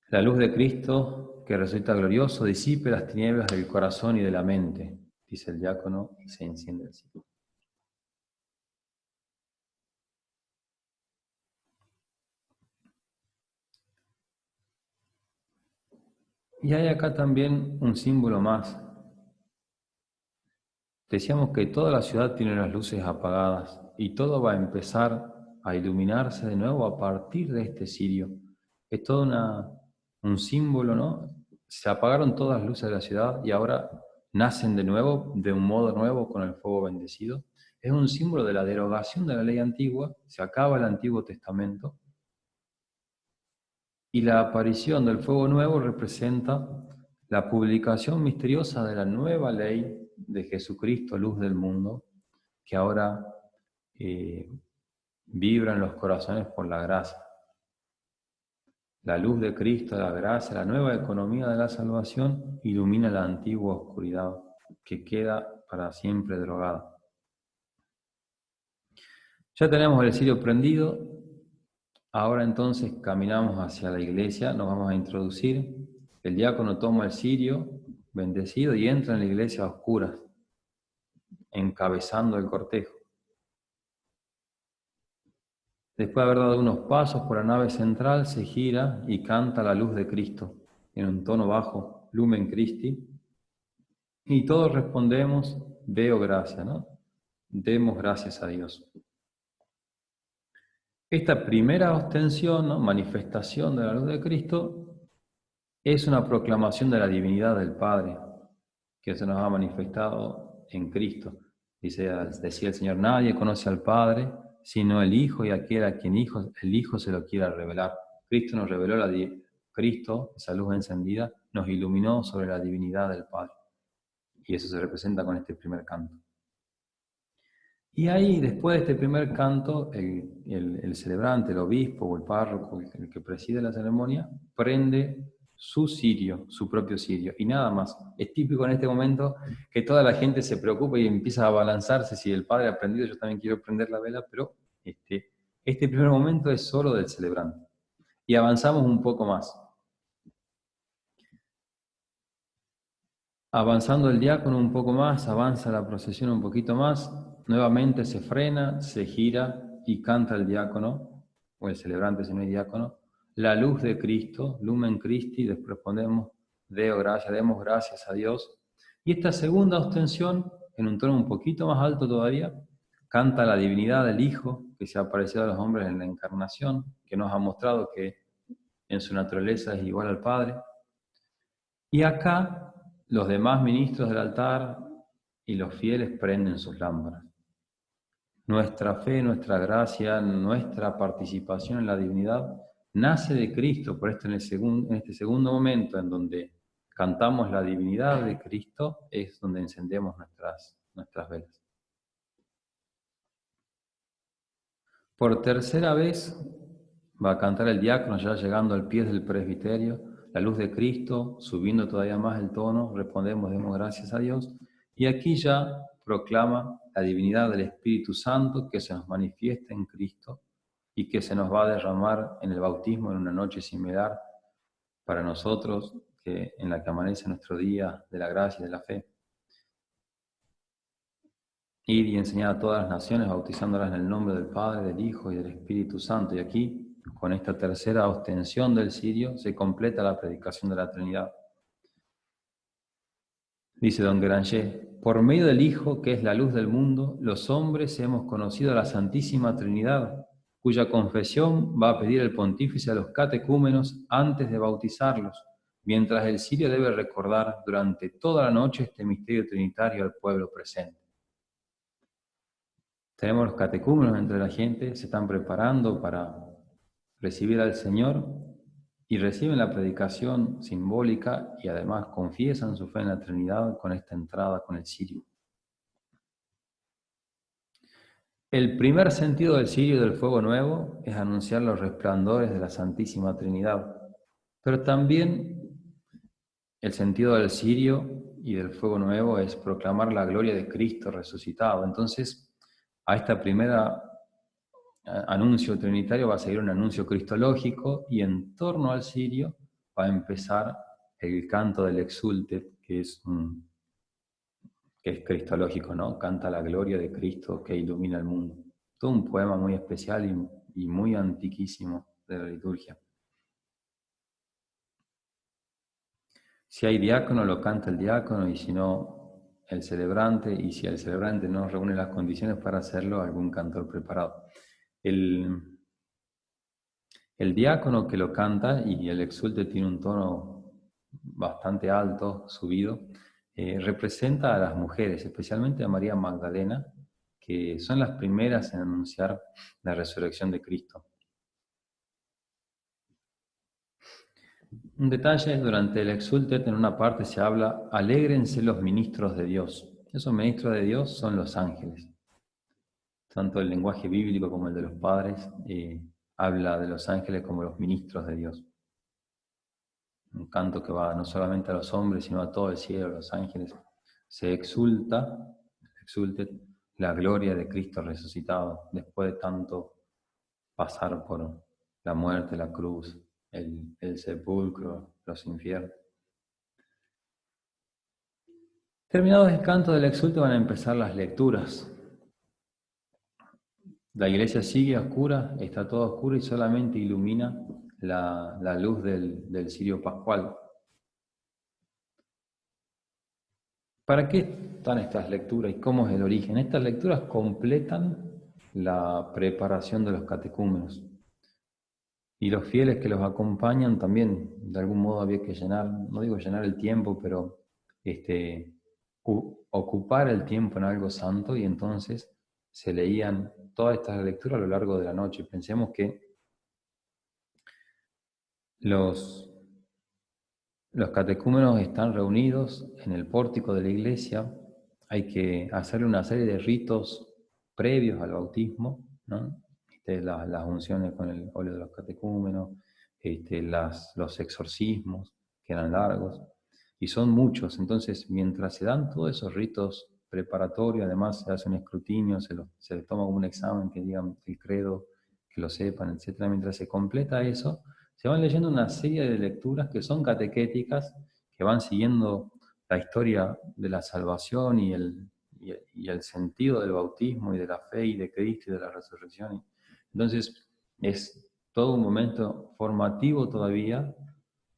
La luz de Cristo, que resulta glorioso, disipe las tinieblas del corazón y de la mente, dice el diácono, y se enciende el cirio. Y hay acá también un símbolo más. Decíamos que toda la ciudad tiene las luces apagadas y todo va a empezar a iluminarse de nuevo a partir de este cirio. Es todo un símbolo, ¿no? Se apagaron todas las luces de la ciudad y ahora nacen de nuevo, de un modo nuevo, con el fuego bendecido. Es un símbolo de la derogación de la ley antigua, se acaba el Antiguo Testamento, y la aparición del fuego nuevo representa la publicación misteriosa de la nueva ley de Jesucristo, luz del mundo, que ahora vibra en los corazones por la gracia. La luz de Cristo, la gracia, la nueva economía de la salvación ilumina la antigua oscuridad que queda para siempre drogada. Ya tenemos el cirio prendido, ahora entonces caminamos hacia la iglesia, nos vamos a introducir. El diácono toma el cirio bendecido y entra en la iglesia a oscuras, encabezando el cortejo. Después de haber dado unos pasos por la nave central, se gira y canta la luz de Cristo en un tono bajo, Lumen Christi, y todos respondemos, Deo gracia, ¿no? Demos gracias a Dios. Esta primera ostensión, ¿no? Manifestación de la luz de Cristo, es una proclamación de la divinidad del Padre, que se nos ha manifestado en Cristo. Decía el Señor, nadie conoce al Padre, sino el Hijo y aquel a quien el Hijo se lo quiera revelar. Cristo nos reveló Cristo, esa luz encendida, nos iluminó sobre la divinidad del Padre. Y eso se representa con este primer canto. Y ahí, después de este primer canto, el celebrante, el obispo o el párroco, el que preside la ceremonia, prende su cirio, su propio cirio, y nada más. Es típico en este momento que toda la gente se preocupa y empieza a abalanzarse. Si el padre ha prendido, yo también quiero prender la vela, pero este primer momento es solo del celebrante. Y avanzamos un poco más. Avanzando el diácono un poco más, avanza la procesión un poquito más, nuevamente se frena, se gira y canta el diácono, o el celebrante si no hay diácono, la luz de Cristo, Lumen Christi, después ponemos demos gracias a Dios. Y esta segunda ostensión, en un tono un poquito más alto todavía, canta la divinidad del Hijo, que se ha aparecido a los hombres en la encarnación, que nos ha mostrado que en su naturaleza es igual al Padre. Y acá los demás ministros del altar y los fieles prenden sus lámparas. Nuestra fe, nuestra gracia, nuestra participación en la divinidad nace de Cristo. Por esto en este segundo momento en donde cantamos la divinidad de Cristo es donde encendemos nuestras velas. Por tercera vez va a cantar el diácono ya llegando al pie del presbiterio, la luz de Cristo, subiendo todavía más el tono, respondemos, demos gracias a Dios, y aquí ya proclama la divinidad del Espíritu Santo que se nos manifiesta en Cristo y que se nos va a derramar en el bautismo en una noche similar para nosotros, en la que amanece nuestro día de la gracia y de la fe. Ir y enseñar a todas las naciones, bautizándolas en el nombre del Padre, del Hijo y del Espíritu Santo. Y aquí, con esta tercera ostensión del cirio, se completa la predicación de la Trinidad. Dice don Granger, por medio del Hijo, que es la luz del mundo, los hombres hemos conocido a la Santísima Trinidad, cuya confesión va a pedir el pontífice a los catecúmenos antes de bautizarlos, mientras el cirio debe recordar durante toda la noche este misterio trinitario al pueblo presente. Tenemos los catecúmenos entre la gente, se están preparando para recibir al Señor y reciben la predicación simbólica y además confiesan su fe en la Trinidad con esta entrada con el cirio. El primer sentido del cirio del fuego nuevo es anunciar los resplandores de la Santísima Trinidad, pero también el sentido del cirio y del fuego nuevo es proclamar la gloria de Cristo resucitado. Entonces, a esta primera anuncio trinitario va a seguir un anuncio cristológico y en torno al cirio va a empezar el canto del Exultet, que es cristológico, ¿no? Canta la gloria de Cristo que ilumina el mundo. Todo un poema muy especial y muy antiquísimo de la liturgia. Si hay diácono, lo canta el diácono, y si no, el celebrante, y si el celebrante no reúne las condiciones para hacerlo, algún cantor preparado. El, el diácono que lo canta, y el exulte tiene un tono bastante alto, subido, representa a las mujeres, especialmente a María Magdalena, que son las primeras en anunciar la resurrección de Cristo. Un detalle, durante el exultet en una parte se habla, alégrense los ministros de Dios. Esos ministros de Dios son los ángeles. Tanto el lenguaje bíblico como el de los padres habla de los ángeles como los ministros de Dios. Un canto que va no solamente a los hombres, sino a todo el cielo, a los ángeles. Se exulta la gloria de Cristo resucitado, después de tanto pasar por la muerte, la cruz, el sepulcro, los infiernos. Terminado el canto del exulto van a empezar las lecturas. La iglesia sigue oscura, está toda oscura y solamente ilumina la luz del cirio pascual. ¿Para qué están estas lecturas y cómo es el origen? Estas lecturas completan la preparación de los catecúmenos. Y los fieles que los acompañan también, de algún modo había que llenar, no digo llenar el tiempo, pero ocupar el tiempo en algo santo, y entonces se leían todas estas lecturas a lo largo de la noche. Pensemos que los catecúmenos están reunidos en el pórtico de la iglesia, hay que hacerle una serie de ritos previos al bautismo, ¿no? Las unciones con el óleo de los catecúmenos, los exorcismos, que eran largos, y son muchos. Entonces, mientras se dan todos esos ritos preparatorios, además se hace un escrutinio, se les toma como un examen, que digan el credo, que lo sepan, etc. Mientras se completa eso, se van leyendo una serie de lecturas que son catequéticas, que van siguiendo la historia de la salvación y el sentido del bautismo y de la fe y de Cristo y de la resurrección. Entonces, es todo un momento formativo todavía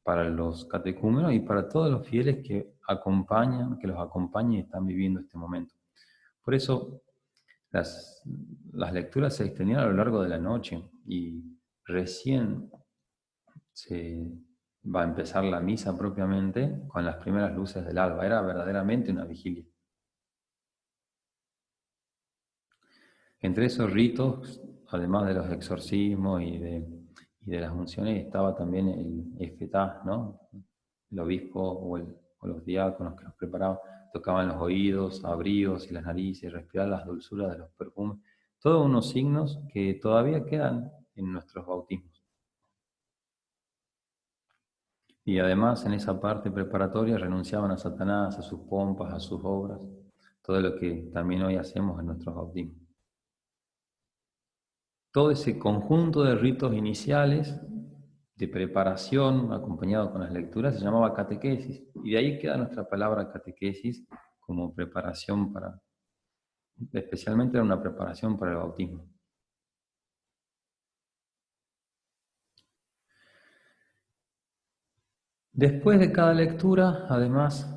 para los catecúmenos y para todos los fieles que los acompañan y están viviendo este momento. Por eso, las lecturas se extendían a lo largo de la noche, y recién se va a empezar la misa propiamente con las primeras luces del alba. Era verdaderamente una vigilia. Entre esos ritos, además de los exorcismos y de las unciones, estaba también el efetá, ¿no? El obispo o los diáconos que los preparaban, tocaban los oídos, abríos y las narices, respiraban las dulzuras de los perfumes. Todos unos signos que todavía quedan en nuestros bautismos. Y además, en esa parte preparatoria, renunciaban a Satanás, a sus pompas, a sus obras, todo lo que también hoy hacemos en nuestros bautismos. Todo ese conjunto de ritos iniciales de preparación, acompañado con las lecturas, se llamaba catequesis. Y de ahí queda nuestra palabra catequesis como preparación especialmente era una preparación para el bautismo. Después de cada lectura, además,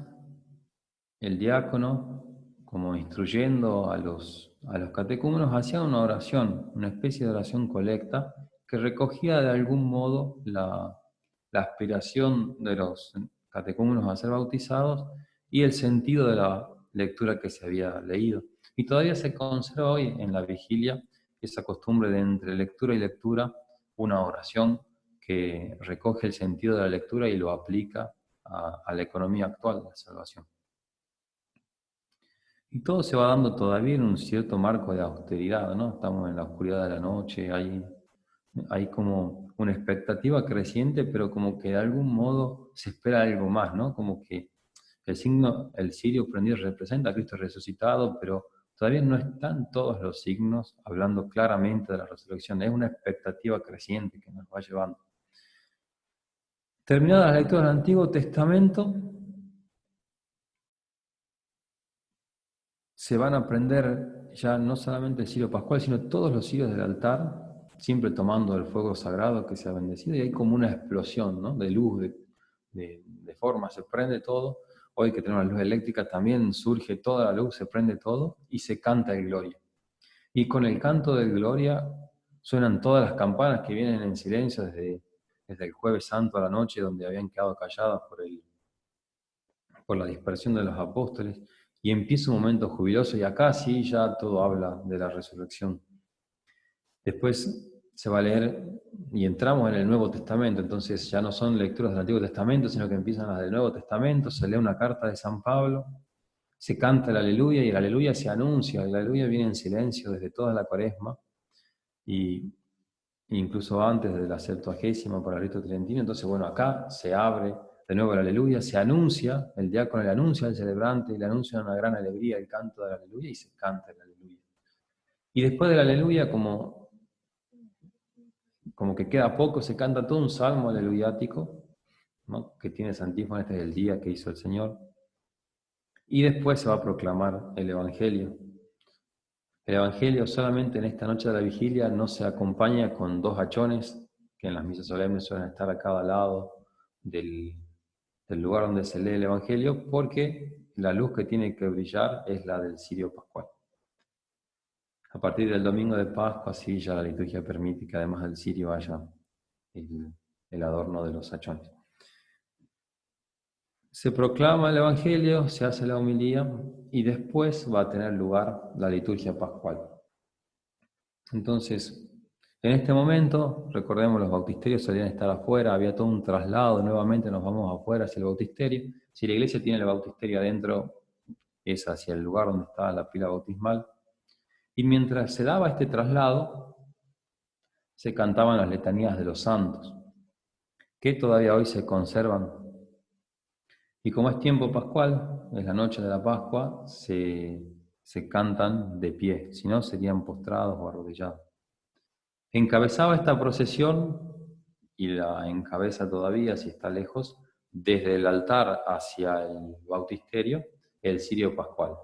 el diácono, como instruyendo a los catecúmenos, hacía una oración, una especie de oración colecta, que recogía de algún modo la aspiración de los catecúmenos a ser bautizados y el sentido de la lectura que se había leído. Y todavía se conserva hoy en la vigilia esa costumbre de entre lectura y lectura una oración que recoge el sentido de la lectura y lo aplica a la economía actual de la salvación. Y todo se va dando todavía en un cierto marco de austeridad, ¿no? Estamos en la oscuridad de la noche, hay como una expectativa creciente, pero como que de algún modo se espera algo más, ¿no? Como que el cirio prendido representa a Cristo resucitado, pero todavía no están todos los signos hablando claramente de la resurrección. Es una expectativa creciente que nos va llevando. Terminadas las lecturas del Antiguo Testamento, se van a prender ya no solamente el cirio pascual, sino todos los cirios del altar, siempre tomando el fuego sagrado que se ha bendecido, y hay como una explosión, ¿no? De luz, de forma, se prende todo. Hoy que tenemos la luz eléctrica también surge toda la luz, se prende todo y se canta el Gloria. Y con el canto del Gloria Suenan todas las campanas que vienen en silencio desde el Jueves Santo a la noche, donde habían quedado calladas por la dispersión de los apóstoles, y empieza un momento jubiloso, y acá sí ya todo habla de la resurrección. Después se va a leer, y entramos en el Nuevo Testamento, entonces ya no son lecturas del Antiguo Testamento, sino que empiezan las del Nuevo Testamento, se lee una carta de San Pablo, se canta el aleluya, y el aleluya se anuncia, el aleluya viene en silencio desde toda la Cuaresma, y incluso antes de la Septuagésima por el rito tridentino. Entonces, bueno, acá se abre de nuevo el aleluya, se anuncia, el diácono le anuncia al celebrante, le anuncia una gran alegría el canto del aleluya, y se canta el aleluya. Y después del aleluya, como que queda poco, se canta todo un salmo aleluyático, ¿no?, que tiene santífono, este es el día que hizo el Señor. Y después se va a proclamar el Evangelio. El Evangelio solamente en esta noche de la vigilia no se acompaña con dos hachones que en las misas solemnes suelen estar a cada lado del lugar donde se lee el Evangelio, porque la luz que tiene que brillar es la del cirio pascual. A partir del domingo de Pascua, sí, ya la liturgia permite que además del cirio haya el adorno de los hachones. Se proclama el Evangelio, se hace la homilía y después va a tener lugar la liturgia pascual. Entonces, en este momento, recordemos, los bautisterios solían estar afuera, había todo un traslado, nuevamente nos vamos afuera hacia el bautisterio. Si la iglesia tiene el bautisterio adentro, es hacia el lugar donde estaba la pila bautismal. Y mientras se daba este traslado, se cantaban las letanías de los santos, que todavía hoy se conservan. Y como es tiempo pascual, es la noche de la Pascua, se cantan de pie, si no serían postrados o arrodillados. Encabezaba esta procesión, y la encabeza todavía si está lejos, desde el altar hacia el bautisterio, el cirio pascual.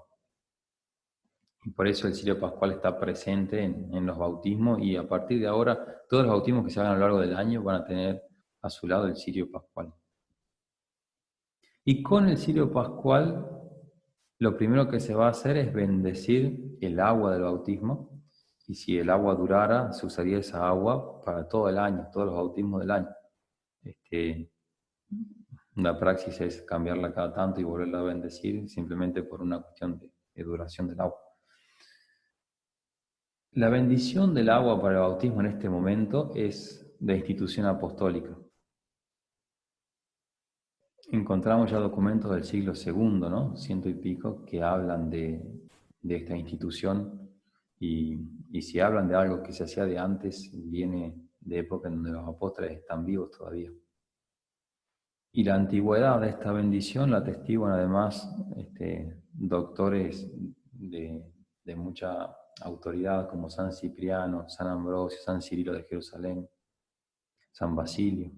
Y por eso el cirio pascual está presente en los bautismos, y a partir de ahora todos los bautismos que se hagan a lo largo del año van a tener a su lado el cirio pascual. Y con el cirio pascual lo primero que se va a hacer es bendecir el agua del bautismo, y si el agua durara, se usaría esa agua para todo el año, todos los bautismos del año. La praxis es cambiarla cada tanto y volverla a bendecir, simplemente por una cuestión de duración del agua. La bendición del agua para el bautismo en este momento es de institución apostólica. Encontramos ya documentos del siglo II, ¿no?, 100 y pico, que hablan de esta institución, y si hablan de algo que se hacía de antes, viene de época en donde los apóstoles están vivos todavía. Y la antigüedad de esta bendición la atestiguan además doctores de mucha autoridad como San Cipriano, San Ambrosio, San Cirilo de Jerusalén, San Basilio.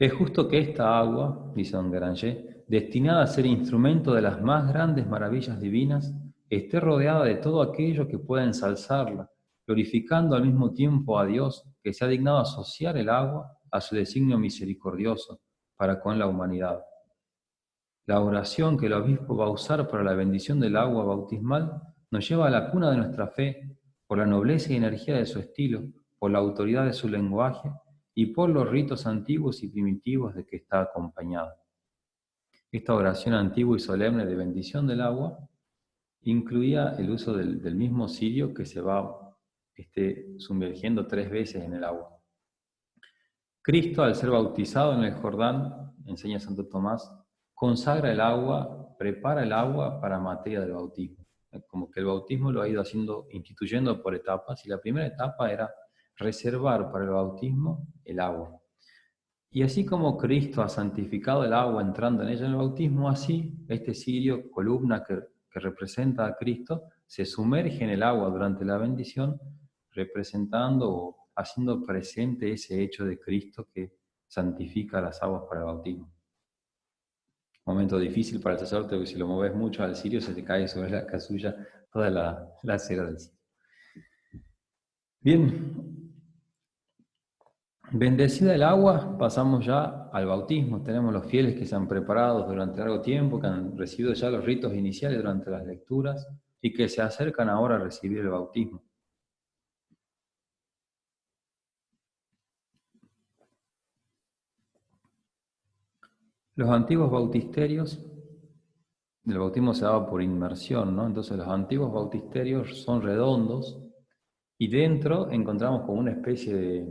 Es justo que esta agua, dice don Garanger, destinada a ser instrumento de las más grandes maravillas divinas, esté rodeada de todo aquello que pueda ensalzarla, glorificando al mismo tiempo a Dios, que se ha dignado asociar el agua a su designio misericordioso para con la humanidad. La oración que el obispo va a usar para la bendición del agua bautismal nos lleva a la cuna de nuestra fe, por la nobleza y energía de su estilo, por la autoridad de su lenguaje y por los ritos antiguos y primitivos de que está acompañada. Esta oración antigua y solemne de bendición del agua incluía el uso del mismo cirio que se va sumergiendo 3 veces en el agua. Cristo, al ser bautizado en el Jordán, enseña Santo Tomás, consagra el agua, prepara el agua para materia del bautismo. Como que el bautismo lo ha ido instituyendo por etapas, y la primera etapa era reservar para el bautismo el agua. Y así como Cristo ha santificado el agua entrando en ella en el bautismo, así este cirio, columna que representa a Cristo, se sumerge en el agua durante la bendición, representando o haciendo presente ese hecho de Cristo que santifica las aguas para el bautismo. Momento difícil para el sacerdote, porque si lo mueves mucho al cirio se te cae sobre la casulla toda la cera del cirio. Bien. Bendecida el agua, pasamos ya al bautismo. Tenemos los fieles que se han preparado durante largo tiempo, que han recibido ya los ritos iniciales durante las lecturas y que se acercan ahora a recibir el bautismo. Los antiguos bautisterios, el bautismo se daba por inmersión, ¿no? Entonces los antiguos bautisterios son redondos y dentro encontramos como una especie de,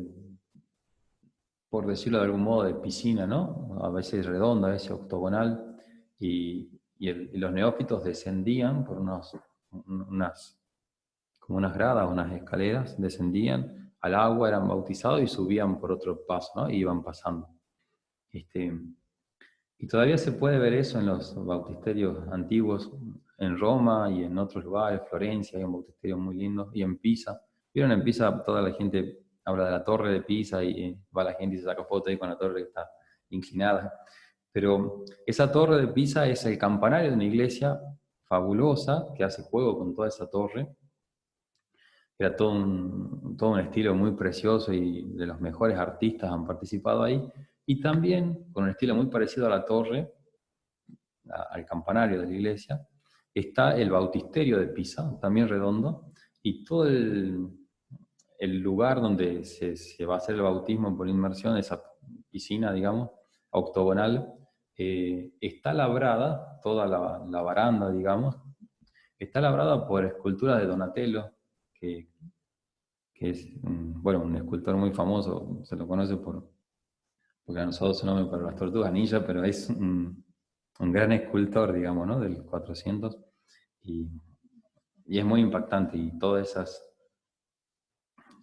por decirlo de algún modo, de piscina, ¿no? A veces redonda, a veces octogonal, y los neófitos descendían por como unas gradas, unas escaleras, descendían al agua, eran bautizados y subían por otro paso, ¿no? Y iban pasando. Y todavía se puede ver eso en los bautisterios antiguos, en Roma y en otros lugares, Florencia, hay un bautisterio muy lindo, y en Pisa. Vieron, en Pisa toda la gente habla de la torre de Pisa y va la gente y se saca foto ahí con la torre que está inclinada. Pero esa torre de Pisa es el campanario de una iglesia fabulosa que hace juego con toda esa torre. Era todo un estilo muy precioso y de los mejores artistas han participado ahí. Y también, con un estilo muy parecido a la torre, al campanario de la iglesia, está el bautisterio de Pisa, también redondo, y todo el lugar donde se va a hacer el bautismo por inmersión, esa piscina, digamos, octogonal, está labrada, toda la baranda, digamos, está labrada por esculturas de Donatello, que, que es bueno, un escultor muy famoso, se lo conoce porque han usado su nombre para las tortugas ninja, pero es un gran escultor, digamos, ¿no? Del 400, y, y es muy impactante, y todas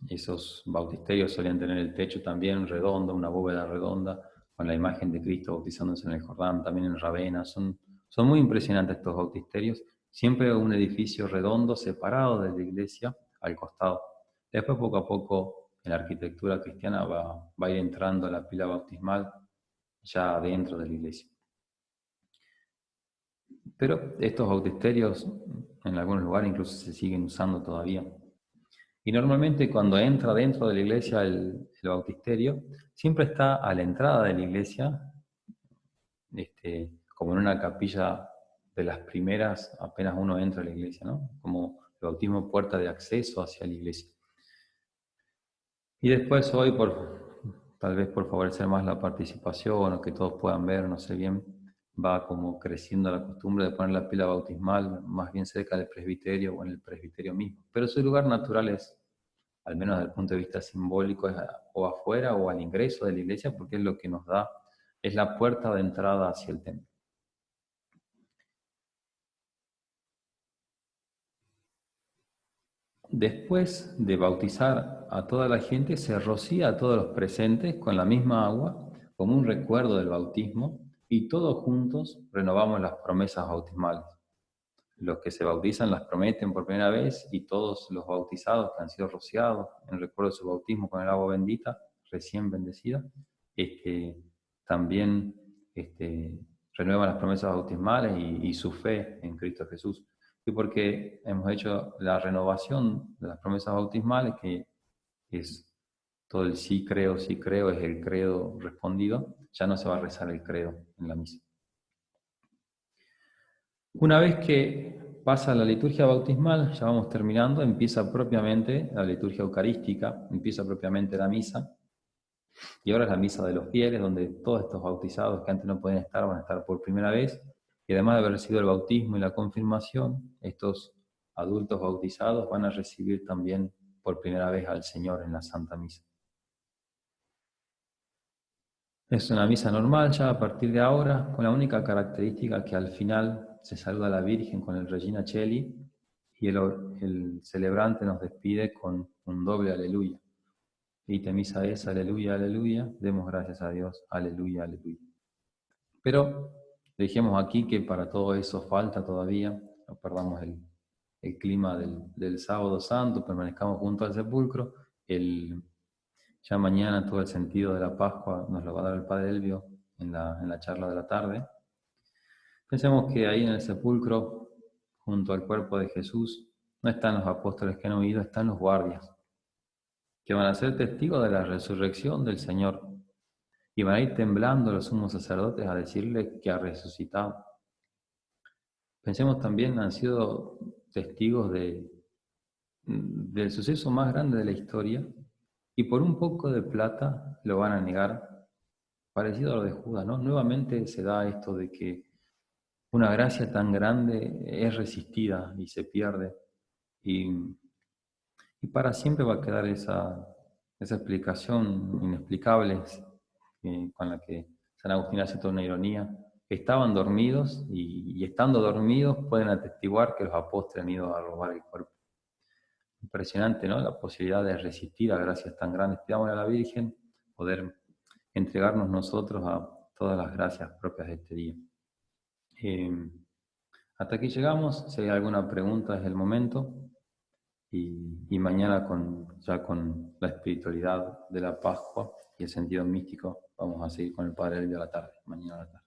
esos bautisterios solían tener el techo también redondo, una bóveda redonda, con la imagen de Cristo bautizándose en el Jordán, también en Ravenna. Son muy impresionantes estos bautisterios, siempre un edificio redondo separado de la iglesia al costado. Después, poco a poco, en la arquitectura cristiana va a ir entrando la pila bautismal ya dentro de la iglesia. Pero estos bautisterios en algunos lugares incluso se siguen usando todavía. Y normalmente cuando entra dentro de la iglesia el bautisterio, siempre está a la entrada de la iglesia, como en una capilla de las primeras, apenas uno entra a la iglesia, ¿no? Como el bautismo puerta de acceso hacia la iglesia. Y después hoy, tal vez por favorecer más la participación o que todos puedan ver, no sé bien, va como creciendo la costumbre de poner la pila bautismal más bien cerca del presbiterio o en el presbiterio mismo. Pero su lugar natural es, al menos desde el punto de vista simbólico, es o afuera o al ingreso de la iglesia, porque es lo que nos da, es la puerta de entrada hacia el templo. Después de bautizar a toda la gente, se rocía a todos los presentes con la misma agua, como un recuerdo del bautismo, y todos juntos renovamos las promesas bautismales. Los que se bautizan las prometen por primera vez, y todos los bautizados que han sido rociados en recuerdo de su bautismo con el agua bendita, recién bendecida, este, también renuevan las promesas bautismales y su fe en Cristo Jesús. Y porque hemos hecho la renovación de las promesas bautismales, que es todo el sí creo, es el credo respondido, ya no se va a rezar el credo en la misa. Una vez que pasa la liturgia bautismal, ya vamos terminando, empieza propiamente la liturgia eucarística, empieza propiamente la misa, y ahora es la misa de los fieles, donde todos estos bautizados que antes no podían estar van a estar por primera vez, y además de haber recibido el bautismo y la confirmación, estos adultos bautizados van a recibir también por primera vez al Señor en la Santa Misa. Es una misa normal ya a partir de ahora, con la única característica que al final se saluda a la Virgen con el Regina Cheli y el celebrante nos despide con un doble aleluya. Ite misa es, aleluya, aleluya, demos gracias a Dios, aleluya, aleluya. Pero dejemos aquí que para todo eso falta todavía, no perdamos el clima del sábado santo, permanezcamos junto al sepulcro. Ya mañana todo el sentido de la Pascua nos lo va a dar el Padre Elvio en la charla de la tarde. Pensemos que ahí en el sepulcro, junto al cuerpo de Jesús, no están los apóstoles que han huido, están los guardias, que van a ser testigos de la resurrección del Señor. Y van a ir temblando los sumos sacerdotes a decirle que ha resucitado. Pensemos también, han sido testigos del suceso más grande de la historia, y por un poco de plata lo van a negar parecido a lo de Judas, ¿no? Nuevamente se da esto de que una gracia tan grande es resistida y se pierde. Y, y para siempre va a quedar esa explicación inexplicable con la que San Agustín hace toda una ironía. Estaban dormidos y estando dormidos pueden atestiguar que los apóstoles han ido a robar el cuerpo. Impresionante, ¿no? La posibilidad de resistir a gracias tan grandes. Pidamos a la Virgen poder entregarnos nosotros a todas las gracias propias de este día. Hasta aquí llegamos. Si hay alguna pregunta es el momento. Y mañana ya con la espiritualidad de la Pascua y el sentido místico vamos a seguir con el Padre de la tarde, mañana a la tarde.